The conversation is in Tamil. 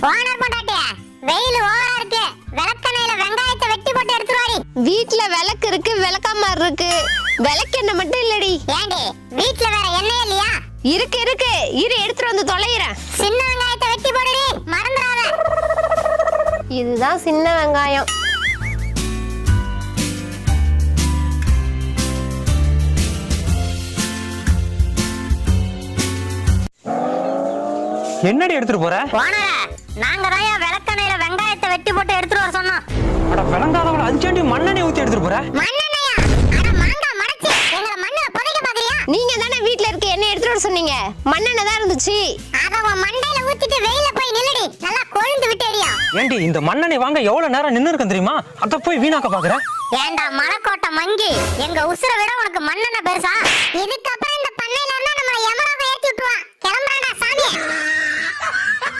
ஓனர் பொண்டாட்டியா, வெயில் ஓவரா இருக்கு. விளக்கெண்ணெயில வெங்காயத்தை வெட்டி போட்டு எடுத்துட்டு வாடி. வீட்ல விளக்கு இருக்கு, விளக்காம இருக்கு. விளக்கெண்ணெய் மட்டும் இல்லடி. ஏண்டி வீட்ல வேற எண்ணெய் இல்லையா? இருக்கு இருக்கு, இரு எடுத்துட்டு வந்து தொலைகிறேன். சின்ன வெங்காயத்தை வெட்டி போடுடி, மறந்துடாத. இதுதான் சின்ன வெங்காயம். என்னடி எடுத்துட்டு போற? ஓனரே, நாங்க தான் விளக்கெண்ணெயில வெங்காயத்தை வெட்டி போட்டு எடுத்துட்டு வர சொன்னோம். அட விளங்காதவள அஞ்சாண்டி மண்ணெண்ணெய் ஊத்தி எடுத்துட்டு போற? மண்ணெண்ணெயா? அட மாங்கா மடச்சி எங்கள மண்ணுல புதைக்க பாக்குறியா? நீங்க தானே வீட்ல இருக்க எண்ணெய் எடுத்துட்டு வர சொன்னீங்க. மண்ணெண்ணெய் தான் இருந்துச்சு. அத உன் மண்டையில ஊத்திட்டு வெயில போய் நில்லுடி. நல்லா கொழுந்து விட்டேடியா. ஏண்டி இந்த மண்ணெண்ணெய் வாங்க எவ்வளவு நேரம் நின்னு இருக்கேன் தெரியுமா? அத போய் வீணாக்க பாக்குற? ஏண்டா மலைக்கோட்டை மங்கி, எங்க உசுர விட உனக்கு மண்ணெண்ணெய் பெருசா? இதுக்கப்புறம் இந்த பண்ணையில இருந்தா நம்ம யமராக ஏத்தி விட்டுருவான். கிளம்புறாடா சாமி.